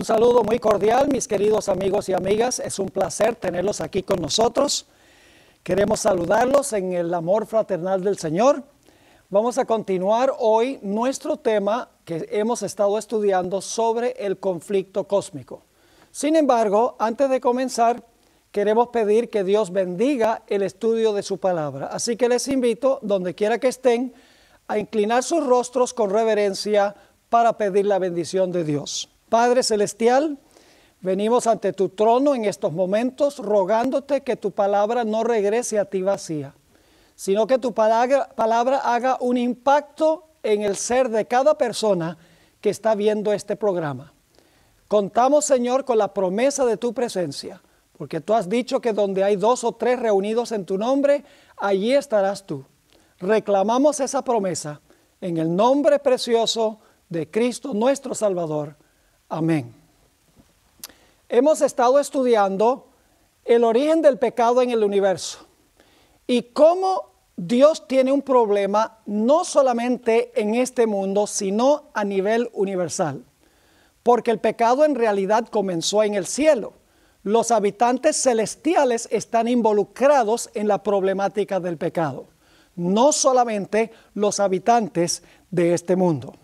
Un saludo muy cordial, mis queridos amigos y amigas. Es un placer tenerlos aquí con nosotros. Queremos saludarlos en el amor fraternal del Señor. Vamos a continuar hoy nuestro tema que hemos estado estudiando sobre el conflicto cósmico. Sin embargo, antes de comenzar, queremos pedir que Dios bendiga el estudio de su palabra. Así que les invito, donde quiera que estén, a inclinar sus rostros con reverencia para pedir la bendición de Dios. Padre Celestial, venimos ante tu trono en estos momentos rogándote que tu palabra no regrese a ti vacía, sino que tu palabra haga un impacto en el ser de cada persona que está viendo este programa. Contamos, Señor, con la promesa de tu presencia, porque tú has dicho que donde hay 2 o 3 reunidos en tu nombre, allí estarás tú. Reclamamos esa promesa en el nombre precioso de Cristo nuestro Salvador. Amén. Hemos estado estudiando el origen del pecado en el universo y cómo Dios tiene un problema no solamente en este mundo, sino a nivel universal. Porque el pecado en realidad comenzó en el cielo. Los habitantes celestiales están involucrados en la problemática del pecado, no solamente los habitantes de este mundo.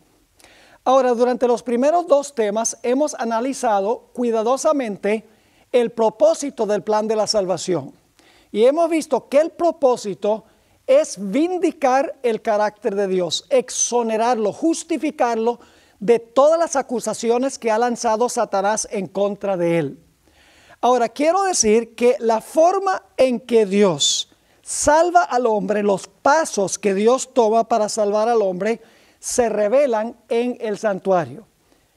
Ahora, durante los primeros 2 temas hemos analizado cuidadosamente el propósito del plan de la salvación. Y hemos visto que el propósito es vindicar el carácter de Dios, exonerarlo, justificarlo de todas las acusaciones que ha lanzado Satanás en contra de él. Ahora, quiero decir que la forma en que Dios salva al hombre, los pasos que Dios toma para salvar al hombre, se revelan en el santuario.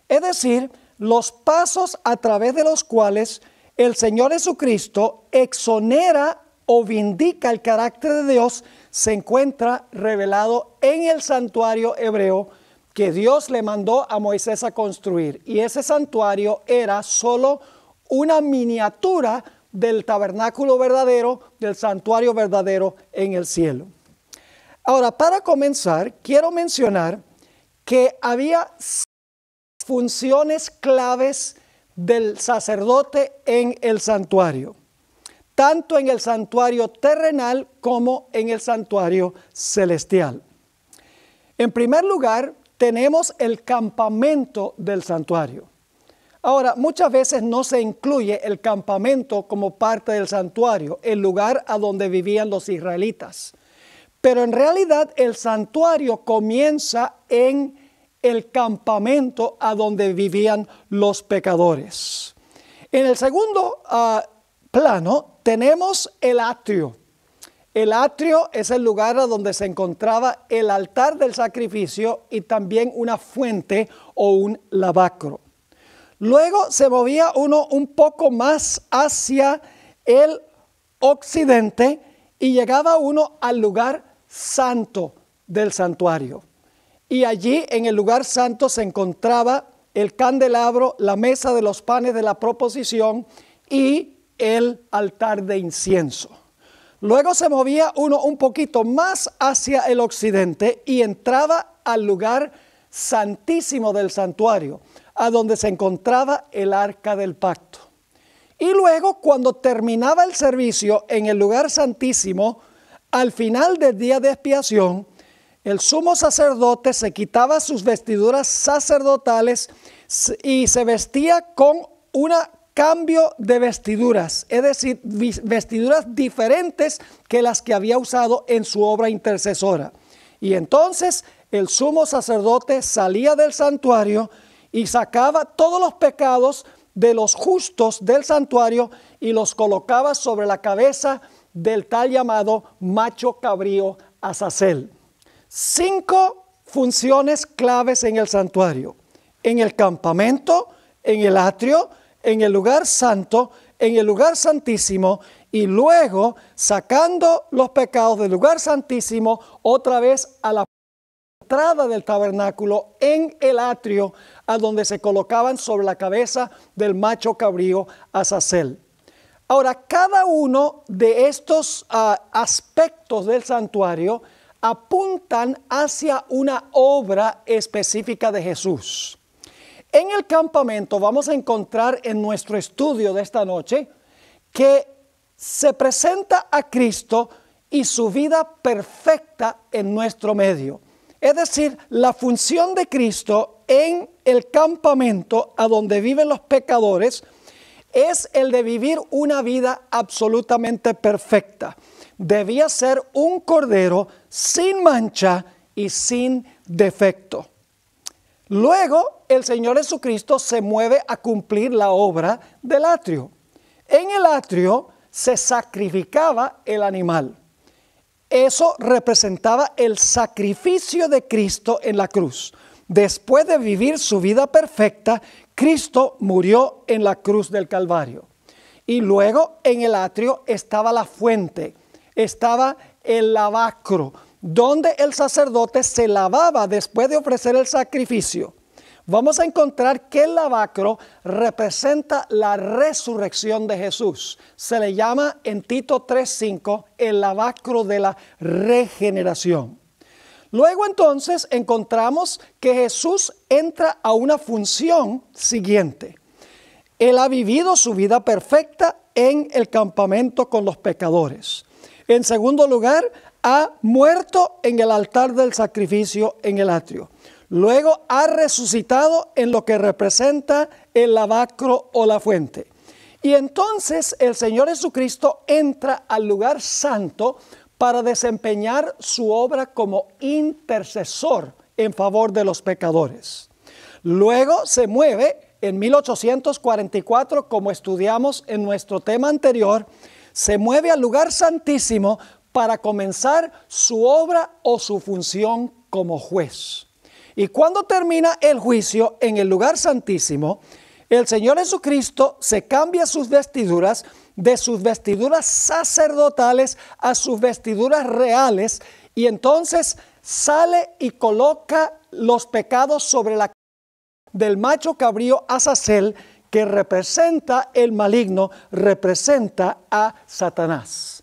Es decir, los pasos a través de los cuales el Señor Jesucristo exonera o vindica el carácter de Dios se encuentra revelado en el santuario hebreo que Dios le mandó a Moisés a construir. Y ese santuario era solo una miniatura del tabernáculo verdadero, del santuario verdadero en el cielo. Ahora, para comenzar, quiero mencionar que había funciones claves del sacerdote en el santuario, tanto en el santuario terrenal como en el santuario celestial. En primer lugar, tenemos el campamento del santuario. Ahora, muchas veces no se incluye el campamento como parte del santuario, el lugar a donde vivían los israelitas. Pero en realidad el santuario comienza en el campamento a donde vivían los pecadores. En el segundo plano tenemos el atrio. El atrio es el lugar a donde se encontraba el altar del sacrificio y también una fuente o un lavacro. Luego se movía uno un poco más hacia el occidente y llegaba uno al lugar santo del santuario. Y allí en el lugar santo se encontraba el candelabro, la mesa de los panes de la proposición y el altar de incienso. Luego se movía uno un poquito más hacia el occidente y entraba al lugar santísimo del santuario, a donde se encontraba el arca del pacto. Y luego, cuando terminaba el servicio en el lugar santísimo, al final del día de expiación, el sumo sacerdote se quitaba sus vestiduras sacerdotales y se vestía con un cambio de vestiduras, es decir, vestiduras diferentes que las que había usado en su obra intercesora. Y entonces el sumo sacerdote salía del santuario y sacaba todos los pecados de los justos del santuario y los colocaba sobre la cabeza del tal llamado macho cabrío Azazel. 5 funciones claves en el santuario: en el campamento, en el atrio, en el lugar santo, en el lugar santísimo, y luego sacando los pecados del lugar santísimo otra vez a la entrada del tabernáculo en el atrio, a donde se colocaban sobre la cabeza del macho cabrío Azazel. Ahora, cada uno de estos aspectos del santuario apuntan hacia una obra específica de Jesús. En el campamento vamos a encontrar en nuestro estudio de esta noche que se presenta a Cristo y su vida perfecta en nuestro medio. Es decir, la función de Cristo en el campamento a donde viven los pecadores es el de vivir una vida absolutamente perfecta. Debía ser un cordero sin mancha y sin defecto. Luego, el Señor Jesucristo se mueve a cumplir la obra del atrio. En el atrio se sacrificaba el animal. Eso representaba el sacrificio de Cristo en la cruz. Después de vivir su vida perfecta, Cristo murió en la cruz del Calvario. Y luego en el atrio estaba la fuente, estaba el lavacro, donde el sacerdote se lavaba después de ofrecer el sacrificio. Vamos a encontrar que el lavacro representa la resurrección de Jesús. Se le llama en Tito 3:5 el lavacro de la regeneración. Luego entonces encontramos que Jesús entra a una función siguiente. Él ha vivido su vida perfecta en el campamento con los pecadores. En segundo lugar, ha muerto en el altar del sacrificio en el atrio. Luego ha resucitado en lo que representa el lavacro o la fuente. Y entonces el Señor Jesucristo entra al lugar santo para desempeñar su obra como intercesor en favor de los pecadores. Luego se mueve en 1844, como estudiamos en nuestro tema anterior, se mueve al lugar santísimo para comenzar su obra o su función como juez. Y cuando termina el juicio en el lugar santísimo, el Señor Jesucristo se cambia sus vestiduras, de sus vestiduras sacerdotales a sus vestiduras reales, y entonces sale y coloca los pecados sobre la cabeza del macho cabrío Azazel, que representa el maligno, representa a Satanás.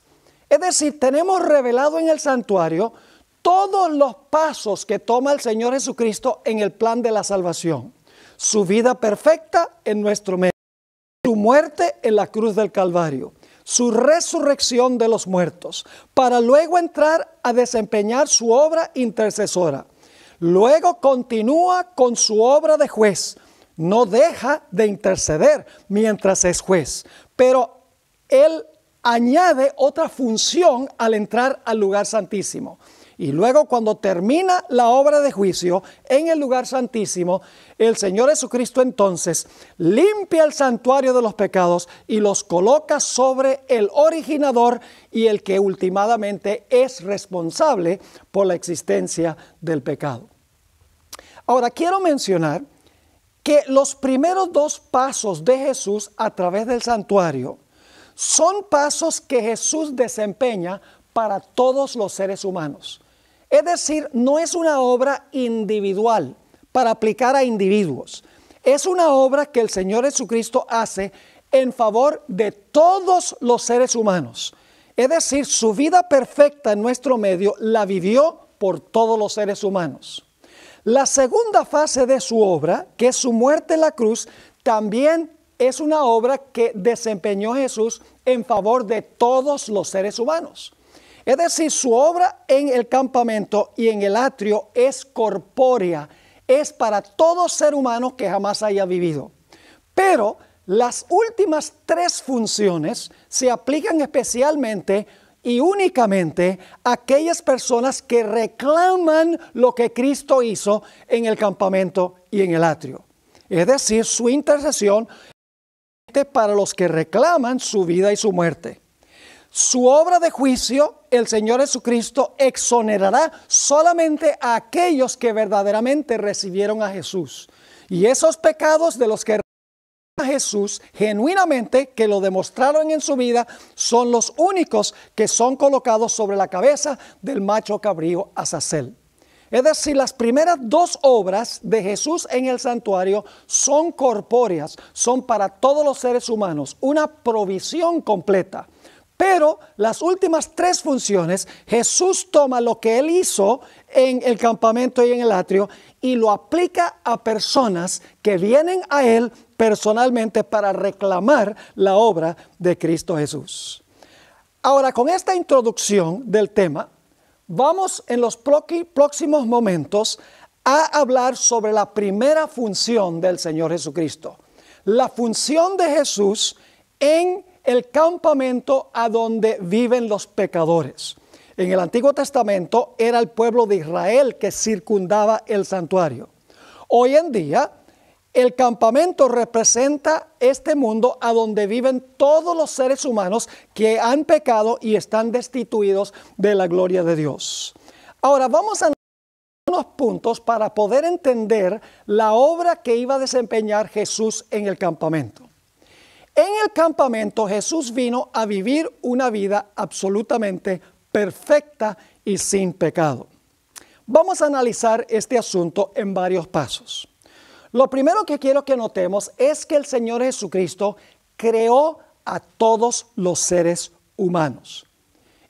Es decir, tenemos revelado en el santuario todos los pasos que toma el Señor Jesucristo en el plan de la salvación. Su vida perfecta en nuestro medio, su muerte en la cruz del Calvario, su resurrección de los muertos, para luego entrar a desempeñar su obra intercesora. Luego continúa con su obra de juez. No deja de interceder mientras es juez, pero Él añade otra función al entrar al lugar santísimo. Y luego cuando termina la obra de juicio en el lugar santísimo, el Señor Jesucristo entonces limpia el santuario de los pecados y los coloca sobre el originador y el que últimamente es responsable por la existencia del pecado. Ahora quiero mencionar que los primeros dos pasos de Jesús a través del santuario son pasos que Jesús desempeña para todos los seres humanos. Es decir, no es una obra individual para aplicar a individuos. Es una obra que el Señor Jesucristo hace en favor de todos los seres humanos. Es decir, su vida perfecta en nuestro medio la vivió por todos los seres humanos. La segunda fase de su obra, que es su muerte en la cruz, también es una obra que desempeñó Jesús en favor de todos los seres humanos. Es decir, su obra en el campamento y en el atrio es corpórea, es para todo ser humano que jamás haya vivido. Pero las últimas tres funciones se aplican especialmente y únicamente a aquellas personas que reclaman lo que Cristo hizo en el campamento y en el atrio. Es decir, su intercesión para los que reclaman su vida y su muerte. Su obra de juicio, el Señor Jesucristo exonerará solamente a aquellos que verdaderamente recibieron a Jesús. Y esos pecados de los que recibieron a Jesús genuinamente, que lo demostraron en su vida, son los únicos que son colocados sobre la cabeza del macho cabrío Azazel. Es decir, las primeras dos obras de Jesús en el santuario son corpóreas, son para todos los seres humanos, una provisión completa. Pero las últimas tres funciones, Jesús toma lo que Él hizo en el campamento y en el atrio y lo aplica a personas que vienen a Él personalmente para reclamar la obra de Cristo Jesús. Ahora, con esta introducción del tema, vamos en los próximos momentos a hablar sobre la primera función del Señor Jesucristo. La función de Jesús en el campamento a donde viven los pecadores. En el Antiguo Testamento era el pueblo de Israel que circundaba el santuario. Hoy en día, el campamento representa este mundo a donde viven todos los seres humanos que han pecado y están destituidos de la gloria de Dios. Ahora vamos a unos puntos para poder entender la obra que iba a desempeñar Jesús en el campamento. En el campamento Jesús vino a vivir una vida absolutamente perfecta y sin pecado. Vamos a analizar este asunto en varios pasos. Lo primero que quiero que notemos es que el Señor Jesucristo creó a todos los seres humanos.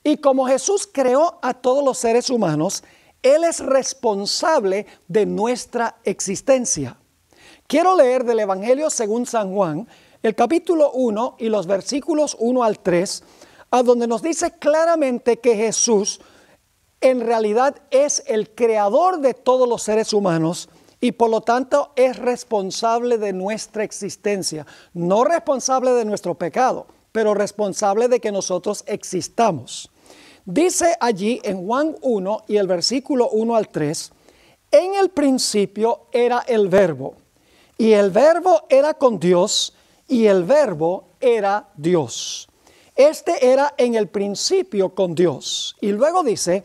Y como Jesús creó a todos los seres humanos, Él es responsable de nuestra existencia. Quiero leer del Evangelio según San Juan, el capítulo 1 y los versículos 1 al 3, a donde nos dice claramente que Jesús en realidad es el creador de todos los seres humanos y por lo tanto es responsable de nuestra existencia. No responsable de nuestro pecado, pero responsable de que nosotros existamos. Dice allí en Juan 1 y el versículo 1 al 3, en el principio era el Verbo, y el Verbo era con Dios, y el Verbo era Dios. Este era en el principio con Dios. Y luego dice,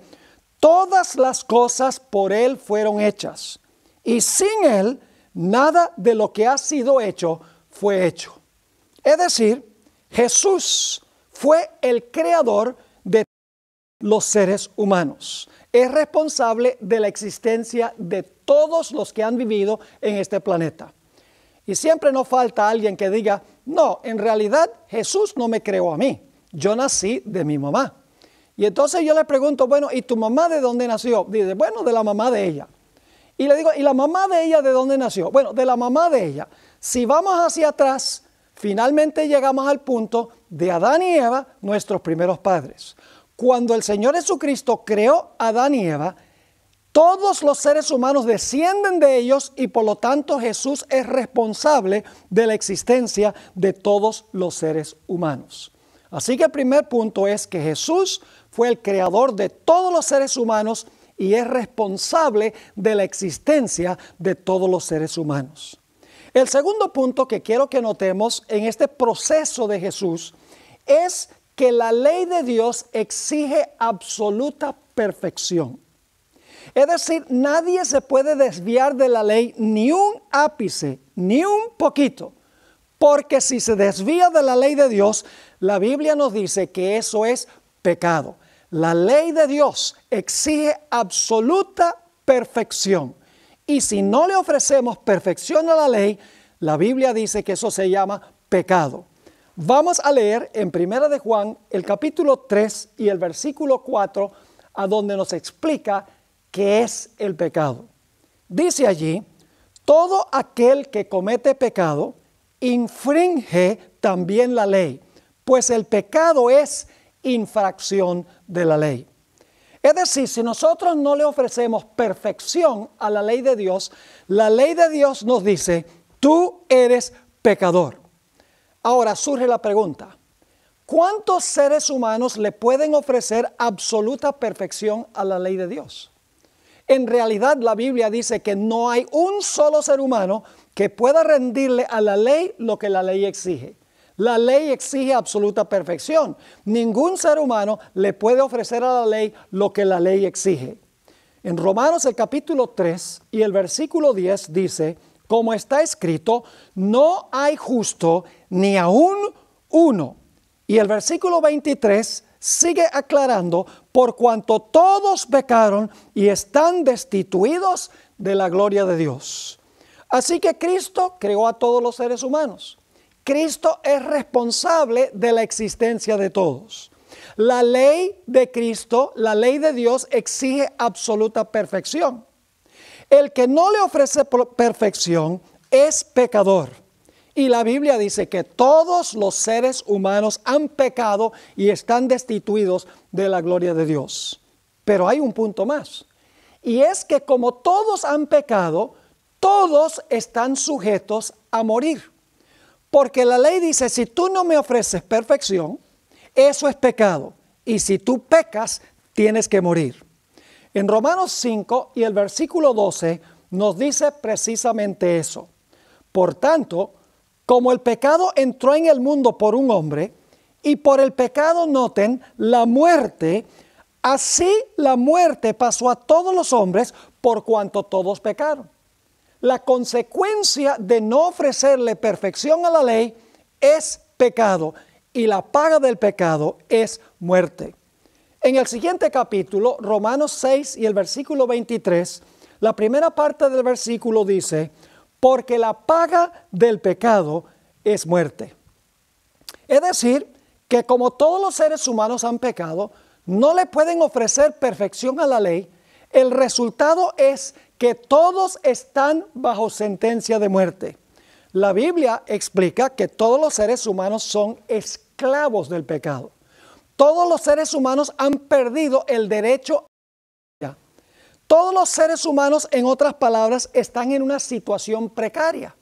todas las cosas por Él fueron hechas, y sin Él nada de lo que ha sido hecho fue hecho. Es decir, Jesús fue el creador de los seres humanos. Es responsable de la existencia de todos los que han vivido en este planeta. Y siempre nos falta alguien que diga, no, en realidad Jesús no me creó a mí. Yo nací de mi mamá. Y entonces yo le pregunto, bueno, ¿y tu mamá de dónde nació? Dice, bueno, de la mamá de ella. Y le digo, ¿y la mamá de ella de dónde nació? Bueno, de la mamá de ella. Si vamos hacia atrás, finalmente llegamos al punto de Adán y Eva, nuestros primeros padres. Cuando el Señor Jesucristo creó a Adán y Eva, todos los seres humanos descienden de ellos y por lo tanto Jesús es responsable de la existencia de todos los seres humanos. Así que el primer punto es que Jesús fue el creador de todos los seres humanos y es responsable de la existencia de todos los seres humanos. El segundo punto que quiero que notemos en este proceso de Jesús es que la ley de Dios exige absoluta perfección. Es decir, nadie se puede desviar de la ley ni un ápice, ni un poquito, porque si se desvía de la ley de Dios, la Biblia nos dice que eso es pecado. La ley de Dios exige absoluta perfección. Y si no le ofrecemos perfección a la ley, la Biblia dice que eso se llama pecado. Vamos a leer en 1 de Juan el capítulo 3 y el versículo 4, a donde nos explica qué es el pecado. Dice allí, todo aquel que comete pecado infringe también la ley, pues el pecado es infracción de la ley. Es decir, si nosotros no le ofrecemos perfección a la ley de Dios nos dice, tú eres pecador. Ahora surge la pregunta, ¿cuántos seres humanos le pueden ofrecer absoluta perfección a la ley de Dios? En realidad la Biblia dice que no hay un solo ser humano que pueda rendirle a la ley lo que la ley exige. La ley exige absoluta perfección. Ningún ser humano le puede ofrecer a la ley lo que la ley exige. En Romanos el capítulo 3 y el versículo 10 dice, como está escrito, no hay justo ni aún uno. Y el versículo 23 sigue aclarando, por cuanto todos pecaron y están destituidos de la gloria de Dios. Así que Cristo creó a todos los seres humanos. Cristo es responsable de la existencia de todos. La ley de Cristo, la ley de Dios exige absoluta perfección. El que no le ofrece perfección es pecador. Y la Biblia dice que todos los seres humanos han pecado y están destituidos de la gloria de Dios. Pero hay un punto más. Y es que como todos han pecado, todos están sujetos a morir. Porque la ley dice, si tú no me ofreces perfección, eso es pecado. Y si tú pecas, tienes que morir. En Romanos 5 y el versículo 12 nos dice precisamente eso. Por tanto, como el pecado entró en el mundo por un hombre, y por el pecado, noten, la muerte, así la muerte pasó a todos los hombres por cuanto todos pecaron. La consecuencia de no ofrecerle perfección a la ley es pecado, y la paga del pecado es muerte. En el siguiente capítulo, Romanos 6 y el versículo 23, la primera parte del versículo dice, porque la paga del pecado es muerte. Es decir, que como todos los seres humanos han pecado, no le pueden ofrecer perfección a la ley. El resultado es que todos están bajo sentencia de muerte. La Biblia explica que todos los seres humanos son esclavos del pecado. Todos los seres humanos han perdido el derecho. Todos los seres humanos, en otras palabras, están en una situación precaria.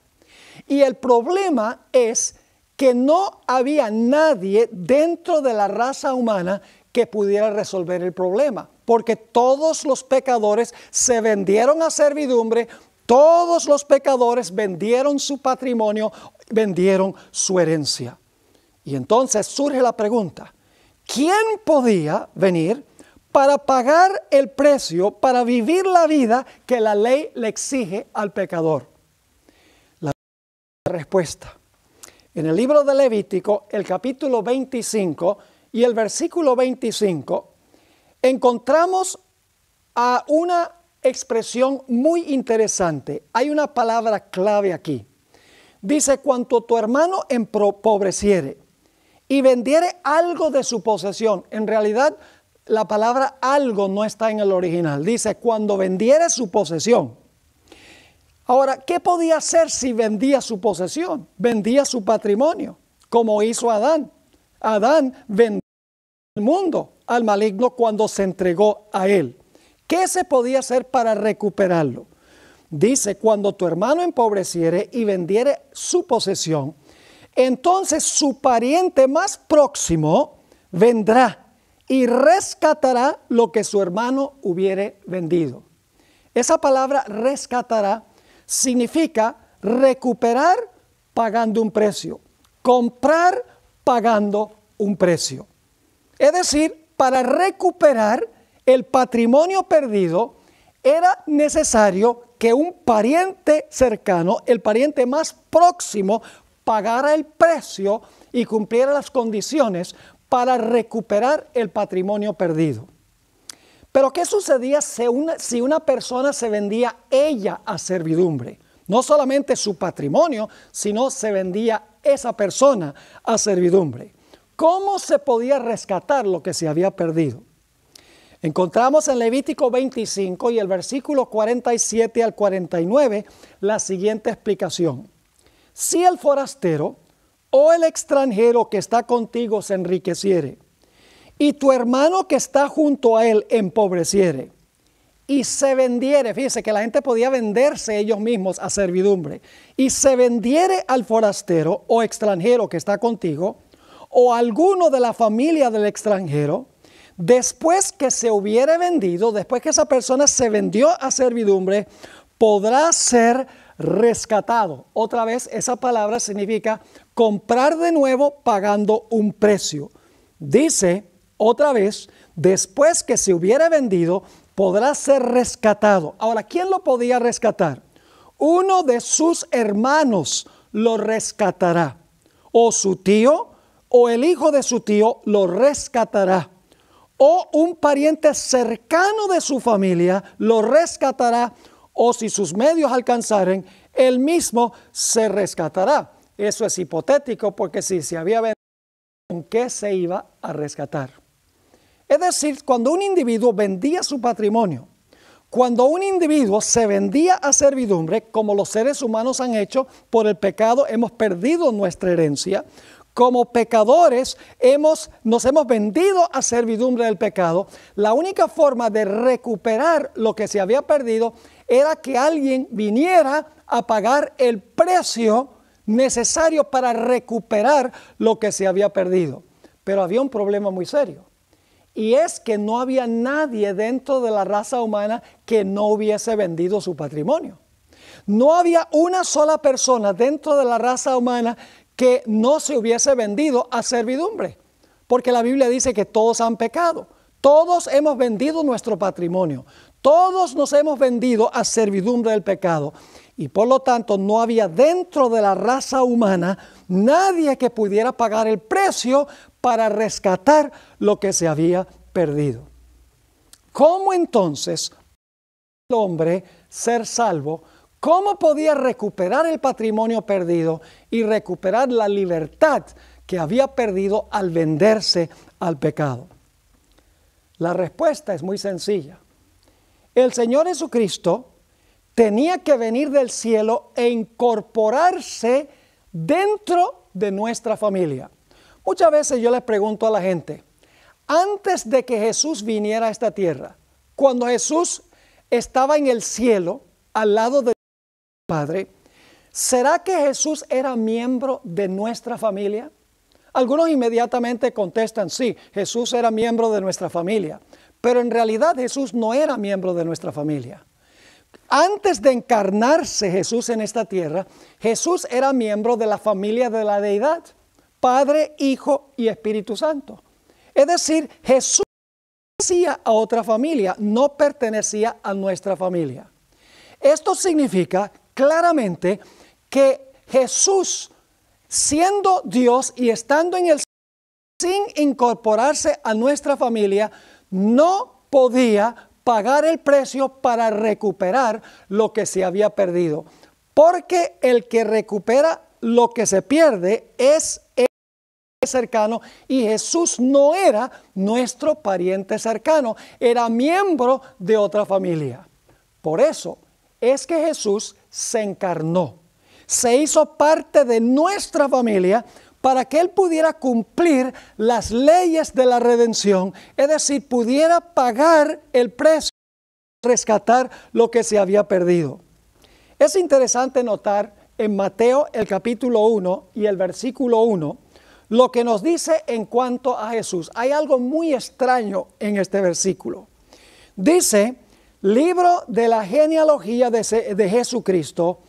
Y el problema es que no había nadie dentro de la raza humana que pudiera resolver el problema. Porque todos los pecadores se vendieron a servidumbre, todos los pecadores vendieron su patrimonio, vendieron su herencia. Y entonces surge la pregunta, ¿quién podía venir para pagar el precio, para vivir la vida que la ley le exige al pecador? La respuesta. En el libro de Levítico, el capítulo 25 y el versículo 25, encontramos a una expresión muy interesante. Hay una palabra clave aquí. Dice, cuando tu hermano empobreciere y vendiere algo de su posesión. En realidad, la palabra algo no está en el original. Dice, cuando vendiere su posesión. Ahora, ¿qué podía hacer si vendía su posesión? Vendía su patrimonio, como hizo Adán. Adán vendió el mundo al maligno cuando se entregó a él. ¿Qué se podía hacer para recuperarlo? Dice, cuando tu hermano empobreciere y vendiere su posesión, entonces su pariente más próximo vendrá y rescatará lo que su hermano hubiere vendido. Esa palabra rescatará significa recuperar pagando un precio, comprar pagando un precio. Es decir, para recuperar el patrimonio perdido era necesario que un pariente cercano, el pariente más próximo, pagara el precio y cumpliera las condiciones para recuperar el patrimonio perdido. Pero ¿qué sucedía si una persona se vendía ella a servidumbre? No solamente su patrimonio, sino se vendía esa persona a servidumbre. ¿Cómo se podía rescatar lo que se había perdido? Encontramos en Levítico 25 y el versículo 47 al 49 la siguiente explicación. Si el forastero o el extranjero que está contigo se enriqueciere, y tu hermano que está junto a él empobreciere, y se vendiere, fíjese que la gente podía venderse ellos mismos a servidumbre, y se vendiere al forastero o extranjero que está contigo, o alguno de la familia del extranjero, después que se hubiere vendido, después que esa persona se vendió a servidumbre, podrá ser rescatado. Otra vez, esa palabra significa comprar de nuevo pagando un precio. Dice, otra vez, después que se hubiera vendido, podrá ser rescatado. Ahora, ¿quién lo podía rescatar? Uno de sus hermanos lo rescatará. O su tío, o el hijo de su tío lo rescatará. O un pariente cercano de su familia lo rescatará. O si sus medios alcanzaren, él mismo se rescatará. Eso es hipotético porque si se había vendido, ¿con qué se iba a rescatar? Es decir, cuando un individuo vendía su patrimonio, Cuando un individuo se vendía a servidumbre, como los seres humanos han hecho por el pecado, hemos perdido nuestra herencia. Como pecadores nos hemos vendido a servidumbre del pecado. La única forma de recuperar lo que se había perdido era que alguien viniera a pagar el precio necesario para recuperar lo que se había perdido. Pero había un problema muy serio. Y es que no había nadie dentro de la raza humana que no hubiese vendido su patrimonio. No había una sola persona dentro de la raza humana que no se hubiese vendido a servidumbre. Porque la Biblia dice que todos han pecado. Todos hemos vendido nuestro patrimonio. Todos nos hemos vendido a servidumbre del pecado. Y por lo tanto no había dentro de la raza humana nadie que pudiera pagar el precio para rescatar lo que se había perdido. ¿Cómo entonces el hombre ser salvo? ¿Cómo podía recuperar el patrimonio perdido y recuperar la libertad que había perdido al venderse al pecado? La respuesta es muy sencilla. El Señor Jesucristo tenía que venir del cielo e incorporarse dentro de nuestra familia. Muchas veces yo les pregunto a la gente, antes de que Jesús viniera a esta tierra, cuando Jesús estaba en el cielo, al lado de Padre, ¿será que Jesús era miembro de nuestra familia? Algunos inmediatamente contestan, sí, Jesús era miembro de nuestra familia, pero en realidad Jesús no era miembro de nuestra familia. Antes de encarnarse Jesús en esta tierra, Jesús era miembro de la familia de la deidad, Padre, Hijo y Espíritu Santo. Es decir, Jesús pertenecía a otra familia, no pertenecía a nuestra familia. Esto significa claramente que Jesús, siendo Dios y estando en el cielo, sin incorporarse a nuestra familia, no podía pagar el precio para recuperar lo que se había perdido. Porque el que recupera lo que se pierde es el cercano, y Jesús no era nuestro pariente cercano, era miembro de otra familia. Por eso es que Jesús se encarnó, se hizo parte de nuestra familia para que Él pudiera cumplir las leyes de la redención, es decir, pudiera pagar el precio, rescatar lo que se había perdido. Es interesante notar en Mateo el capítulo 1 y el versículo 1, lo que nos dice en cuanto a Jesús. Hay algo muy extraño en este versículo. Dice, libro de la genealogía de Jesucristo,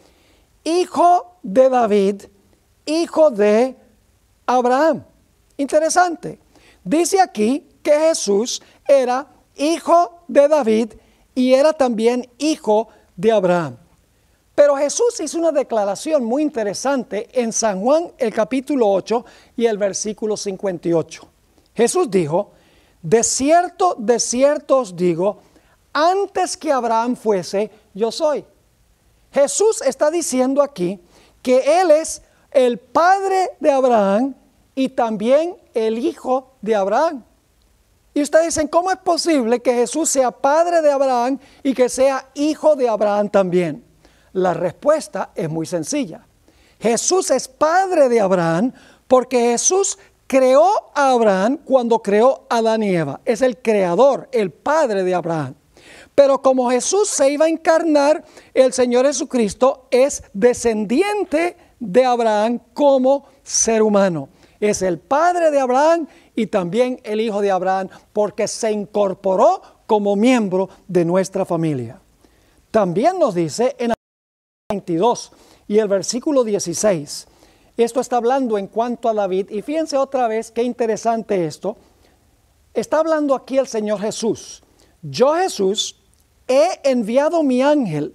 hijo de David, hijo de Abraham. Interesante. Dice aquí que Jesús era hijo de David y era también hijo de Abraham. Pero Jesús hizo una declaración muy interesante en San Juan el capítulo 8 y el versículo 58. Jesús dijo, de cierto os digo, antes que Abraham fuese, yo soy. Jesús está diciendo aquí que Él es el padre de Abraham y también el hijo de Abraham. Y ustedes dicen, ¿cómo es posible que Jesús sea padre de Abraham y que sea hijo de Abraham también? La respuesta es muy sencilla. Jesús es padre de Abraham porque Jesús creó a Abraham cuando creó a Adán y Eva. Es el creador, el padre de Abraham. Pero como Jesús se iba a encarnar, el Señor Jesucristo es descendiente de Abraham como ser humano. Es el padre de Abraham y también el hijo de Abraham porque se incorporó como miembro de nuestra familia. También nos dice en 22 y el versículo 16. Esto está hablando en cuanto a David. Y fíjense otra vez qué interesante esto. Está hablando aquí el Señor Jesús. Yo, Jesús, he enviado mi ángel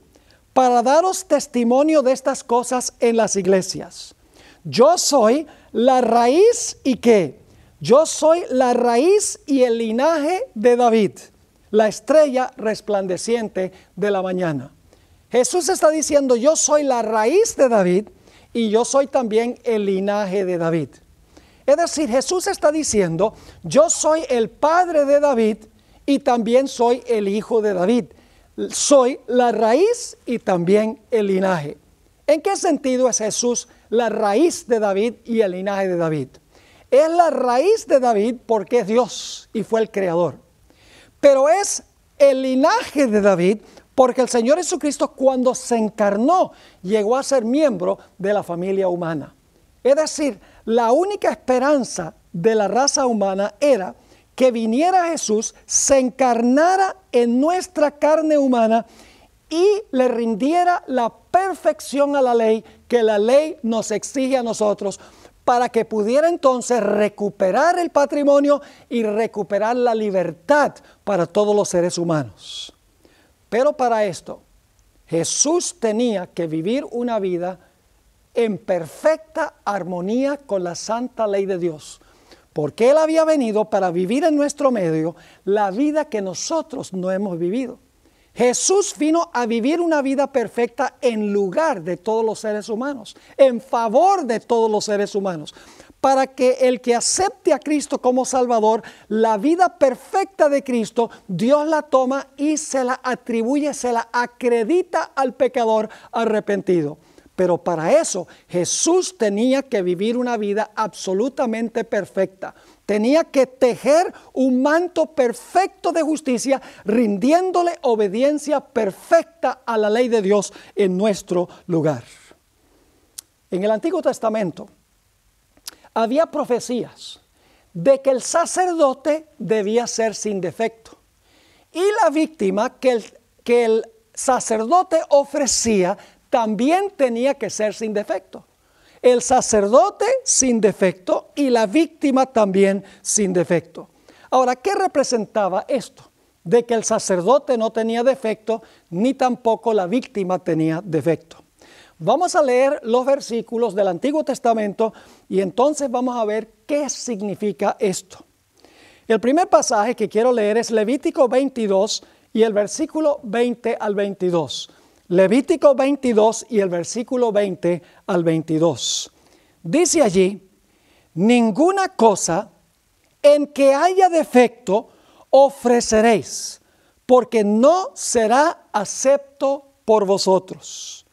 para daros testimonio de estas cosas en las iglesias. Yo soy la raíz y ¿qué? Yo soy la raíz y el linaje de David, la estrella resplandeciente de la mañana. Jesús está diciendo, yo soy la raíz de David y yo soy también el linaje de David. Es decir, Jesús está diciendo, yo soy el padre de David y también soy el hijo de David. soy la raíz y también el linaje. ¿En qué sentido es Jesús la raíz de David y el linaje de David? Es la raíz de David porque es Dios y fue el creador. Pero es el linaje de David porque el Señor Jesucristo, cuando se encarnó, llegó a ser miembro de la familia humana. Es decir, la única esperanza de la raza humana era que viniera Jesús, se encarnara en nuestra carne humana y le rindiera la perfección a la ley que la ley nos exige a nosotros, para que pudiera entonces recuperar el patrimonio y recuperar la libertad para todos los seres humanos. Pero para esto, Jesús tenía que vivir una vida en perfecta armonía con la santa ley de Dios, porque Él había venido para vivir en nuestro medio la vida que nosotros no hemos vivido. Jesús vino a vivir una vida perfecta en lugar de todos los seres humanos, en favor de todos los seres humanos, para que el que acepte a Cristo como Salvador, la vida perfecta de Cristo, Dios la toma y se la atribuye, se la acredita al pecador arrepentido. Pero para eso Jesús tenía que vivir una vida absolutamente perfecta. Tenía que tejer un manto perfecto de justicia, rindiéndole obediencia perfecta a la ley de Dios en nuestro lugar. En el Antiguo Testamento había profecías de que el sacerdote debía ser sin defecto. Y la víctima que el sacerdote ofrecía también tenía que ser sin defecto. El sacerdote sin defecto y la víctima también sin defecto. Ahora, ¿qué representaba esto? De que el sacerdote no tenía defecto, ni tampoco la víctima tenía defecto. Vamos a leer los versículos del Antiguo Testamento y entonces vamos a ver qué significa esto. El primer pasaje que quiero leer es Levítico 22 y el versículo 20 al 22. Levítico 22 y el versículo 20 al 22. Dice allí: ninguna cosa en que haya defecto ofreceréis, porque no será acepto por vosotros.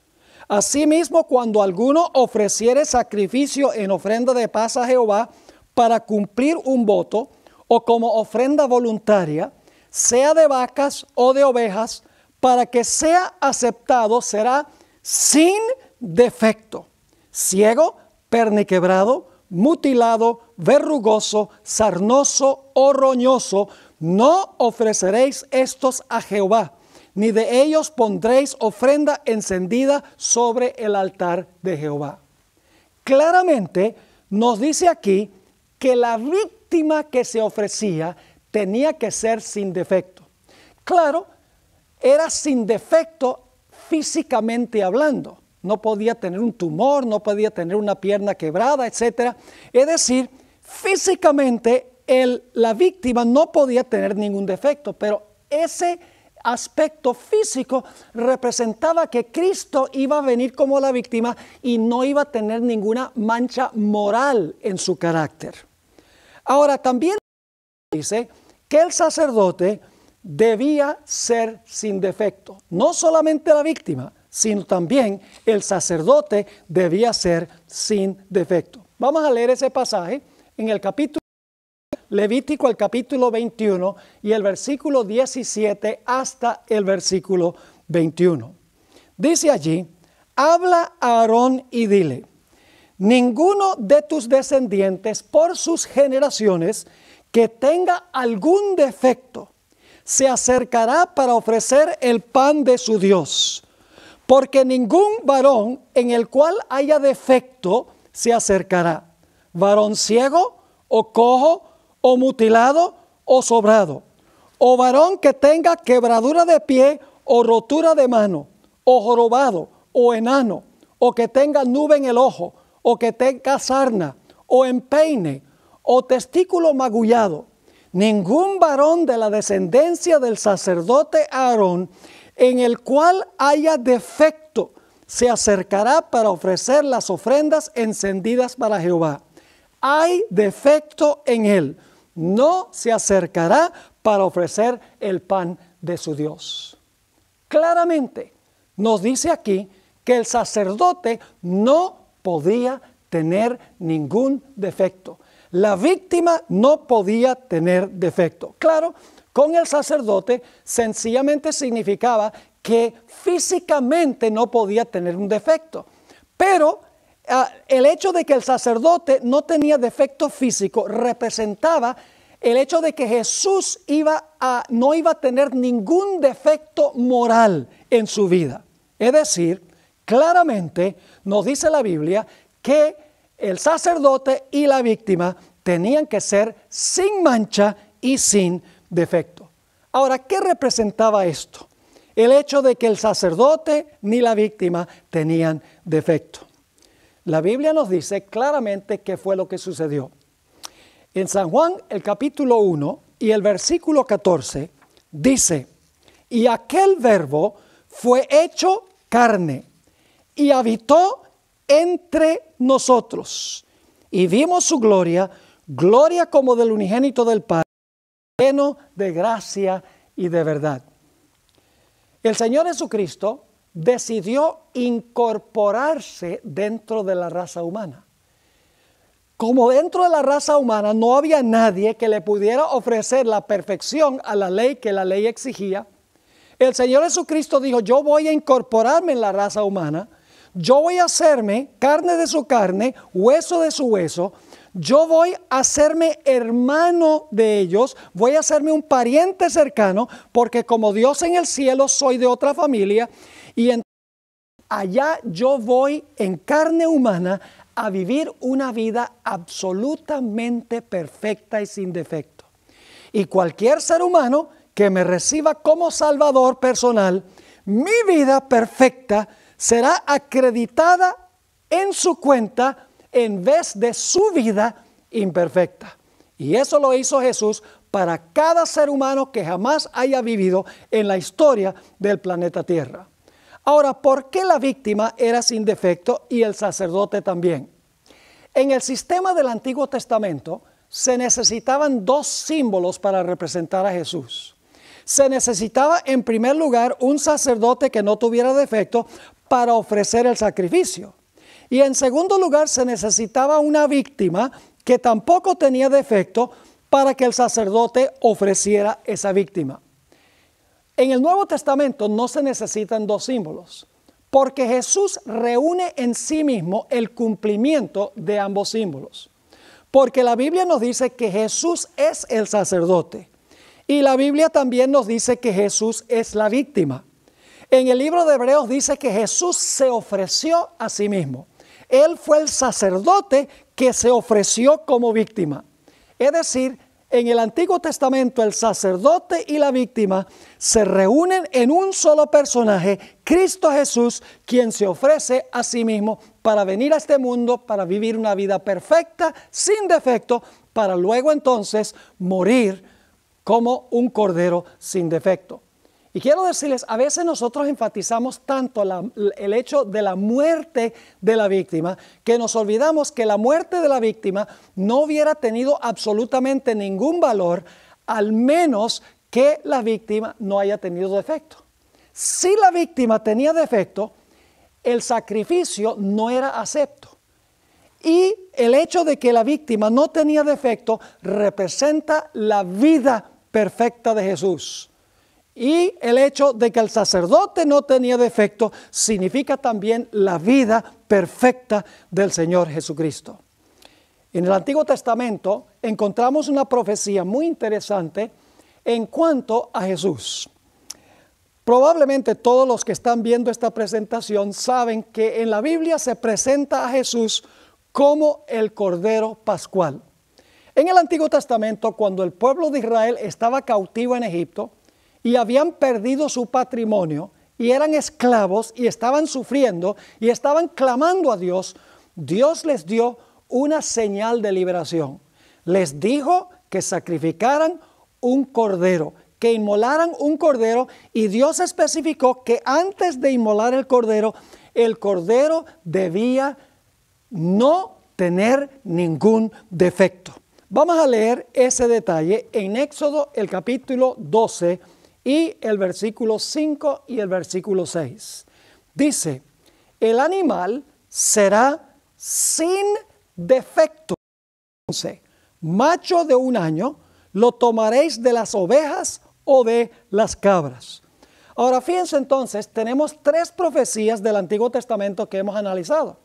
Asimismo, cuando alguno ofreciere sacrificio en ofrenda de paz a Jehová para cumplir un voto, o como ofrenda voluntaria, sea de vacas o de ovejas, para que sea aceptado, será sin defecto, ciego, perniquebrado, mutilado, verrugoso, sarnoso o roñoso. No ofreceréis estos a Jehová, ni de ellos pondréis ofrenda encendida sobre el altar de Jehová. Claramente nos dice aquí que la víctima que se ofrecía tenía que ser sin defecto. Claro, era sin defecto físicamente hablando. No podía tener un tumor, no podía tener una pierna quebrada, etc. Es decir, físicamente la víctima no podía tener ningún defecto, pero ese aspecto físico representaba que Cristo iba a venir como la víctima y no iba a tener ninguna mancha moral en su carácter. Ahora, también dice que el sacerdote debía ser sin defecto. No solamente la víctima, sino también el sacerdote debía ser sin defecto. Vamos a leer ese pasaje en el capítulo Levítico, el capítulo 21 y el versículo 17 hasta el versículo 21. Dice allí: habla a Aarón y dile: ninguno de tus descendientes por sus generaciones que tenga algún defecto se acercará para ofrecer el pan de su Dios, porque ningún varón en el cual haya defecto se acercará, varón ciego o cojo o mutilado o sobrado, o varón que tenga quebradura de pie o rotura de mano, o jorobado o enano, o que tenga nube en el ojo, o que tenga sarna, o empeine, o testículo magullado. Ningún varón de la descendencia del sacerdote Aarón en el cual haya defecto se acercará para ofrecer las ofrendas encendidas para Jehová. Hay defecto en él, no se acercará para ofrecer el pan de su Dios. Claramente nos dice aquí que el sacerdote no podía tener ningún defecto. La víctima no podía tener defecto. Claro, con el sacerdote sencillamente significaba que físicamente no podía tener un defecto. Pero el hecho de que el sacerdote no tenía defecto físico representaba el hecho de que Jesús no iba a tener ningún defecto moral en su vida. Es decir, claramente nos dice la Biblia que el sacerdote y la víctima tenían que ser sin mancha y sin defecto. Ahora, ¿qué representaba esto? El hecho de que el sacerdote ni la víctima tenían defecto. La Biblia nos dice claramente qué fue lo que sucedió. En San Juan, el capítulo 1 y el versículo 14, dice: y aquel verbo fue hecho carne y habitó entre nosotros, y vimos su gloria, gloria como del unigénito del Padre, lleno de gracia y de verdad. El Señor Jesucristo decidió incorporarse dentro de la raza humana. Como dentro de la raza humana no había nadie que le pudiera ofrecer la perfección a la ley que la ley exigía, el Señor Jesucristo dijo: yo voy a incorporarme en la raza humana, yo voy a hacerme carne de su carne, hueso de su hueso, yo voy a hacerme hermano de ellos, voy a hacerme un pariente cercano, porque como Dios en el cielo soy de otra familia, y allá yo voy en carne humana a vivir una vida absolutamente perfecta y sin defecto. Y cualquier ser humano que me reciba como Salvador personal, mi vida perfecta será acreditada en su cuenta en vez de su vida imperfecta. Y eso lo hizo Jesús para cada ser humano que jamás haya vivido en la historia del planeta Tierra. Ahora, ¿por qué la víctima era sin defecto y el sacerdote también? En el sistema del Antiguo Testamento se necesitaban dos símbolos para representar a Jesús. Se necesitaba en primer lugar un sacerdote que no tuviera defecto para ofrecer el sacrificio. Y en segundo lugar se necesitaba una víctima que tampoco tenía defecto para que el sacerdote ofreciera esa víctima. En el Nuevo Testamento no se necesitan dos símbolos, porque Jesús reúne en sí mismo el cumplimiento de ambos símbolos. Porque la Biblia nos dice que Jesús es el sacerdote, y la Biblia también nos dice que Jesús es la víctima. En el libro de Hebreos dice que Jesús se ofreció a sí mismo. Él fue el sacerdote que se ofreció como víctima. Es decir, en el Antiguo Testamento el sacerdote y la víctima se reúnen en un solo personaje, Cristo Jesús, quien se ofrece a sí mismo para venir a este mundo, para vivir una vida perfecta, sin defecto, para luego entonces morir como un cordero sin defecto. Y quiero decirles, a veces nosotros enfatizamos tanto el hecho de la muerte de la víctima, que nos olvidamos que la muerte de la víctima no hubiera tenido absolutamente ningún valor, al menos que la víctima no haya tenido defecto. Si la víctima tenía defecto, el sacrificio no era acepto. Y el hecho de que la víctima no tenía defecto representa la vida perfecta de Jesús. Y el hecho de que el sacerdote no tenía defecto significa también la vida perfecta del Señor Jesucristo. En el Antiguo Testamento encontramos una profecía muy interesante en cuanto a Jesús. Probablemente todos los que están viendo esta presentación saben que en la Biblia se presenta a Jesús como el Cordero Pascual. En el Antiguo Testamento, cuando el pueblo de Israel estaba cautivo en Egipto, y habían perdido su patrimonio y eran esclavos y estaban sufriendo y estaban clamando a Dios, Dios les dio una señal de liberación. Les dijo que sacrificaran un cordero, que inmolaran un cordero, y Dios especificó que antes de inmolar el cordero debía no tener ningún defecto. Vamos a leer ese detalle en Éxodo el capítulo 12 y el versículo 5 y el versículo 6. Dice, el animal será sin defecto. Macho de 1 año, lo tomaréis de las ovejas o de las cabras. Ahora fíjense entonces, tenemos 3 profecías del Antiguo Testamento que hemos analizado.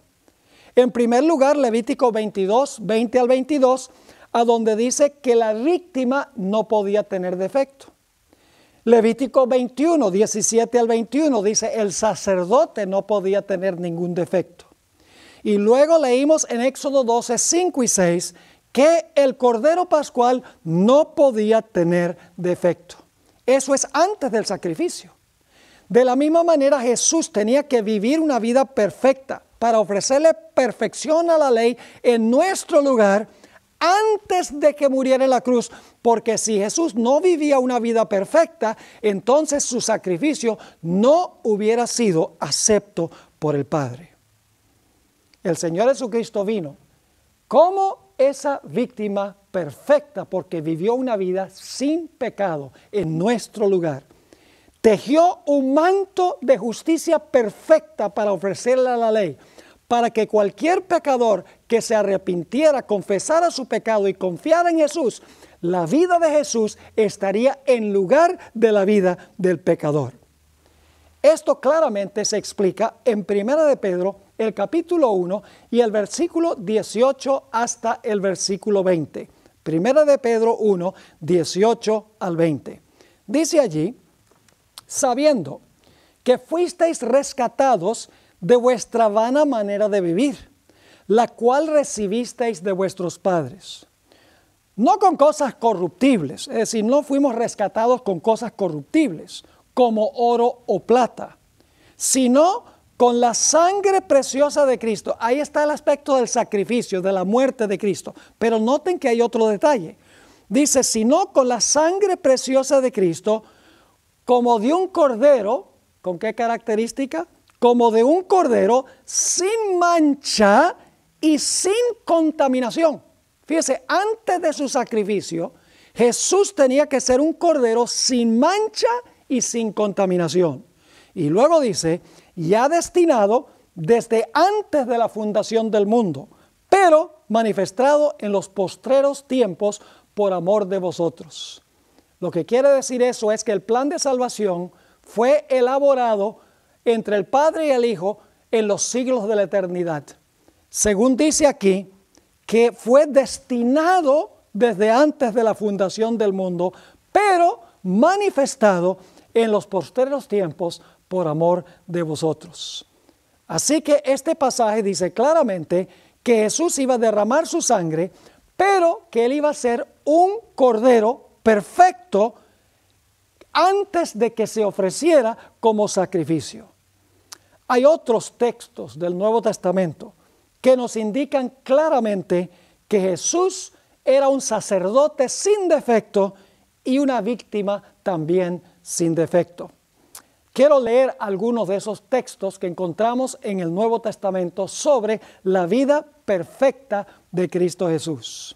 En primer lugar, Levítico 22, 20 al 22, a donde dice que la víctima no podía tener defecto. Levítico 21, 17 al 21 dice el sacerdote no podía tener ningún defecto. Y luego leímos en Éxodo 12, 5 y 6 que el Cordero Pascual no podía tener defecto. Eso es antes del sacrificio. De la misma manera Jesús tenía que vivir una vida perfecta para ofrecerle perfección a la ley en nuestro lugar antes de que muriera en la cruz, porque si Jesús no vivía una vida perfecta, entonces su sacrificio no hubiera sido acepto por el Padre. El Señor Jesucristo vino como esa víctima perfecta porque vivió una vida sin pecado en nuestro lugar. Tejió un manto de justicia perfecta para ofrecerle a la ley, para que cualquier pecador que se arrepintiera, confesara su pecado y confiara en Jesús, la vida de Jesús estaría en lugar de la vida del pecador. Esto claramente se explica en 1 de Pedro, el capítulo 1 y el versículo 18 hasta el versículo 20. 1 de Pedro 1, 18 al 20. Dice allí, sabiendo que fuisteis rescatados de vuestra vana manera de vivir, la cual recibisteis de vuestros padres. No con cosas corruptibles, es decir, no fuimos rescatados con cosas corruptibles, como oro o plata, sino con la sangre preciosa de Cristo. Ahí está el aspecto del sacrificio, de la muerte de Cristo. Pero noten que hay otro detalle. Dice, sino con la sangre preciosa de Cristo, como de un cordero, ¿con qué característica? Como de un cordero sin mancha y sin contaminación. Fíjese, antes de su sacrificio, Jesús tenía que ser un cordero sin mancha y sin contaminación. Y luego dice, ya destinado desde antes de la fundación del mundo, pero manifestado en los postreros tiempos por amor de vosotros. Lo que quiere decir eso es que el plan de salvación fue elaborado entre el Padre y el Hijo en los siglos de la eternidad. Según dice aquí, que fue destinado desde antes de la fundación del mundo, pero manifestado en los postreros tiempos por amor de vosotros. Así que este pasaje dice claramente que Jesús iba a derramar su sangre, pero que Él iba a ser un cordero perfecto antes de que se ofreciera como sacrificio. Hay otros textos del Nuevo Testamento que nos indican claramente que Jesús era un sacerdote sin defecto y una víctima también sin defecto. Quiero leer algunos de esos textos que encontramos en el Nuevo Testamento sobre la vida perfecta de Cristo Jesús.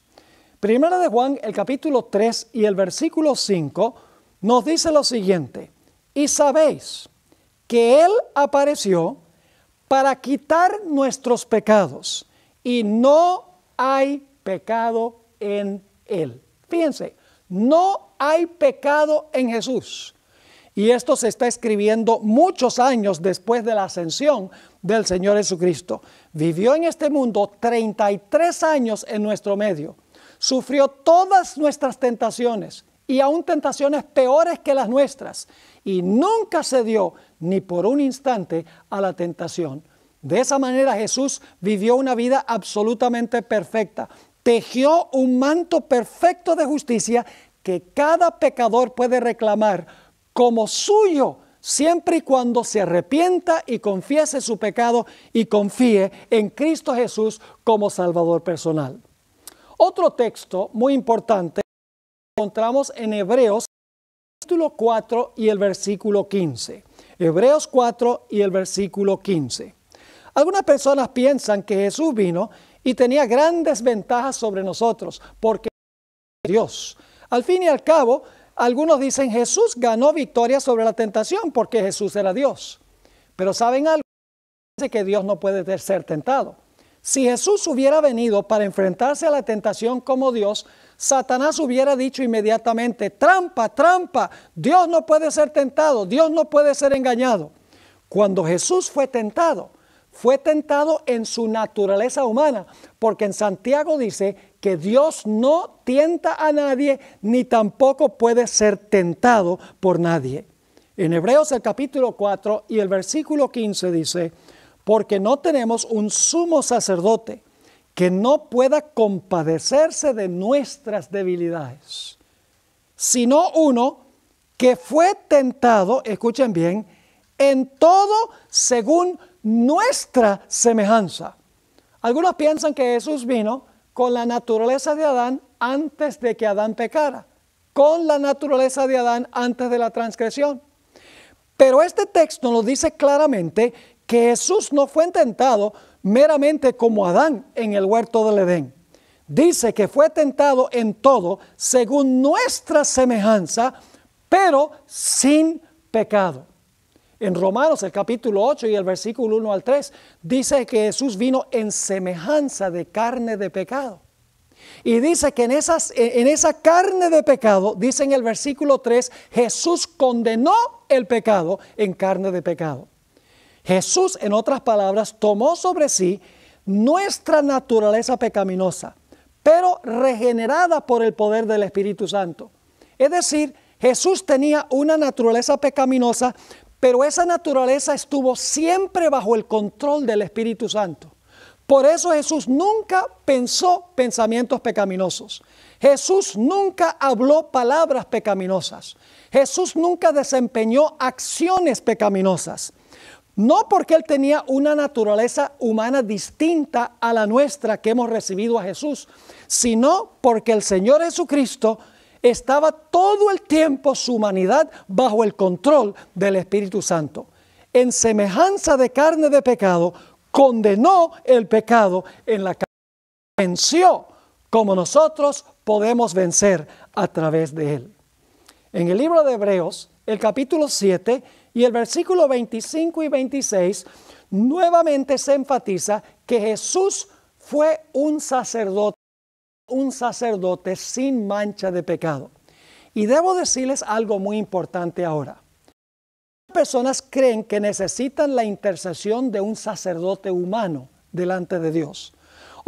Primera de Juan, el capítulo 3 y el versículo 5 nos dice lo siguiente: y sabéis que Él apareció para quitar nuestros pecados, y no hay pecado en Él. Fíjense, no hay pecado en Jesús. Y esto se está escribiendo muchos años después de la ascensión del Señor Jesucristo. Vivió en este mundo 33 años en nuestro medio. Sufrió todas nuestras tentaciones y aún tentaciones peores que las nuestras. Y nunca cedió ni por un instante a la tentación. De esa manera Jesús vivió una vida absolutamente perfecta. Tejió un manto perfecto de justicia que cada pecador puede reclamar como suyo, siempre y cuando se arrepienta y confiese su pecado y confíe en Cristo Jesús como Salvador personal. Otro texto muy importante encontramos en Hebreos capítulo 4 y el versículo 15. Hebreos 4 y el versículo 15. Algunas personas piensan que Jesús vino y tenía grandes ventajas sobre nosotros porque Dios. Al fin y al cabo, algunos dicen Jesús ganó victoria sobre la tentación porque Jesús era Dios. Pero ¿saben algo? Dice que Dios no puede ser tentado. Si Jesús hubiera venido para enfrentarse a la tentación como Dios, Satanás hubiera dicho inmediatamente, trampa, trampa, Dios no puede ser tentado, Dios no puede ser engañado. Cuando Jesús fue tentado en su naturaleza humana, porque en Santiago dice que Dios no tienta a nadie, ni tampoco puede ser tentado por nadie. En Hebreos el capítulo 4 y el versículo 15 dice, porque no tenemos un sumo sacerdote que no pueda compadecerse de nuestras debilidades, sino uno que fue tentado, escuchen bien, en todo según nuestra semejanza. Algunos piensan que Jesús vino con la naturaleza de Adán antes de que Adán pecara, con la naturaleza de Adán antes de la transgresión. Pero este texto nos dice claramente que Jesús no fue tentado meramente como Adán en el huerto del Edén. Dice que fue tentado en todo según nuestra semejanza, pero sin pecado. En Romanos el capítulo 8 y el versículo 1 al 3 dice que Jesús vino en semejanza de carne de pecado. Y dice que en esa carne de pecado, dice en el versículo 3, Jesús condenó el pecado en carne de pecado. Jesús, en otras palabras, tomó sobre sí nuestra naturaleza pecaminosa, pero regenerada por el poder del Espíritu Santo. Es decir, Jesús tenía una naturaleza pecaminosa, pero esa naturaleza estuvo siempre bajo el control del Espíritu Santo. Por eso Jesús nunca pensó pensamientos pecaminosos. Jesús nunca habló palabras pecaminosas. Jesús nunca desempeñó acciones pecaminosas. No porque Él tenía una naturaleza humana distinta a la nuestra que hemos recibido a Jesús, sino porque el Señor Jesucristo estaba todo el tiempo su humanidad bajo el control del Espíritu Santo. En semejanza de carne de pecado, condenó el pecado en la carne. Venció como nosotros podemos vencer a través de Él. En el libro de Hebreos, el capítulo 7 y el versículo 25 y 26, nuevamente se enfatiza que Jesús fue un sacerdote sin mancha de pecado. Y debo decirles algo muy importante ahora. Personas creen que necesitan la intercesión de un sacerdote humano delante de Dios.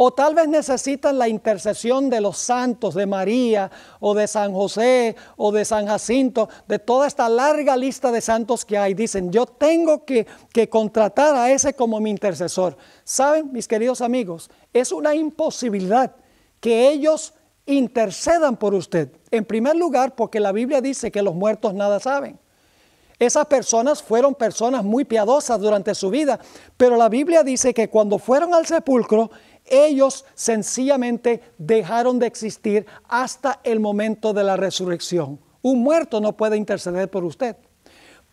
O tal vez necesitan la intercesión de los santos, de María, o de San José, o de San Jacinto, de toda esta larga lista de santos que hay. Dicen, yo tengo que contratar a ese como mi intercesor. ¿Saben, mis queridos amigos? Es una imposibilidad que ellos intercedan por usted. En primer lugar, porque la Biblia dice que los muertos nada saben. Esas personas fueron personas muy piadosas durante su vida, pero la Biblia dice que cuando fueron al sepulcro, ellos sencillamente dejaron de existir hasta el momento de la resurrección. Un muerto no puede interceder por usted.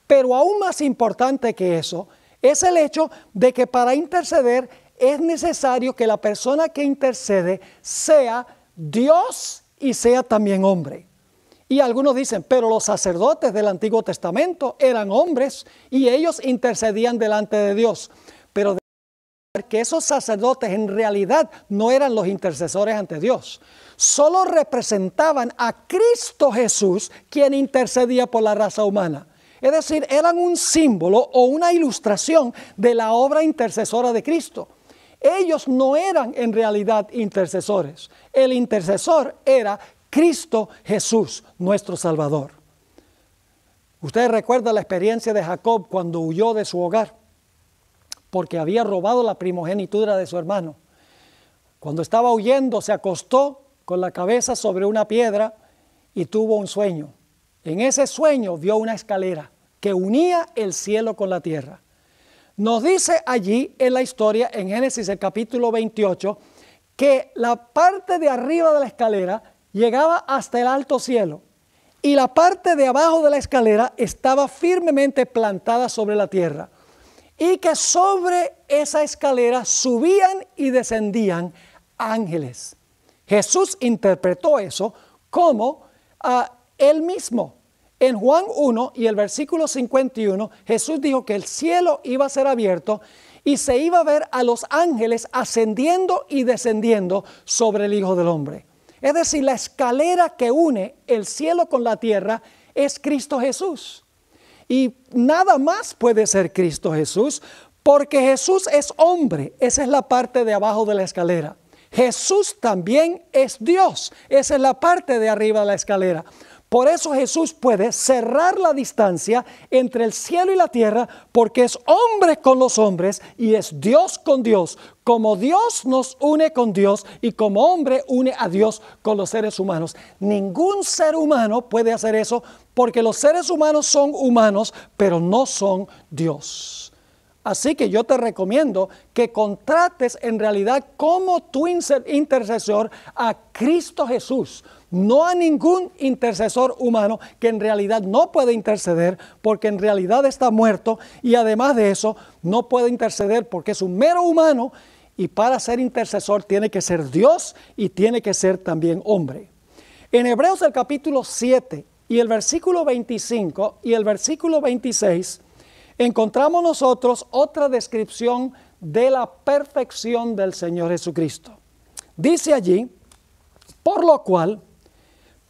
Pero aún más importante que eso es el hecho de que para interceder es necesario que la persona que intercede sea Dios y sea también hombre. Y algunos dicen, pero los sacerdotes del Antiguo Testamento eran hombres y ellos intercedían delante de Dios. Pero que esos sacerdotes en realidad no eran los intercesores ante Dios. Solo representaban a Cristo Jesús, quien intercedía por la raza humana. Es decir, eran un símbolo o una ilustración de la obra intercesora de Cristo. Ellos no eran en realidad intercesores. El intercesor era Cristo Jesús, nuestro Salvador. Ustedes recuerdan la experiencia de Jacob cuando huyó de su hogar, porque había robado la primogenitura de su hermano. Cuando estaba huyendo, se acostó con la cabeza sobre una piedra y tuvo un sueño. En ese sueño vio una escalera que unía el cielo con la tierra. Nos dice allí en la historia, en Génesis el capítulo 28, que la parte de arriba de la escalera llegaba hasta el alto cielo y la parte de abajo de la escalera estaba firmemente plantada sobre la tierra, y que sobre esa escalera subían y descendían ángeles. Jesús interpretó eso como Él mismo. En Juan 1 y el versículo 51, Jesús dijo que el cielo iba a ser abierto y se iba a ver a los ángeles ascendiendo y descendiendo sobre el Hijo del Hombre. Es decir, la escalera que une el cielo con la tierra es Cristo Jesús. Y nada más puede ser Cristo Jesús, porque Jesús es hombre. Esa es la parte de abajo de la escalera. Jesús también es Dios. Esa es la parte de arriba de la escalera. Por eso Jesús puede cerrar la distancia entre el cielo y la tierra, porque es hombre con los hombres y es Dios con Dios. Como Dios nos une con Dios y como hombre une a Dios con los seres humanos. Ningún ser humano puede hacer eso, porque los seres humanos son humanos, pero no son Dios. Así que yo te recomiendo que contrates en realidad como tu intercesor a Cristo Jesús, no a ningún intercesor humano que en realidad no puede interceder porque en realidad está muerto, y además de eso no puede interceder porque es un mero humano, y para ser intercesor tiene que ser Dios y tiene que ser también hombre. En Hebreos el capítulo 7 y el versículo 25 y el versículo 26 encontramos nosotros otra descripción de la perfección del Señor Jesucristo. Dice allí: por lo cual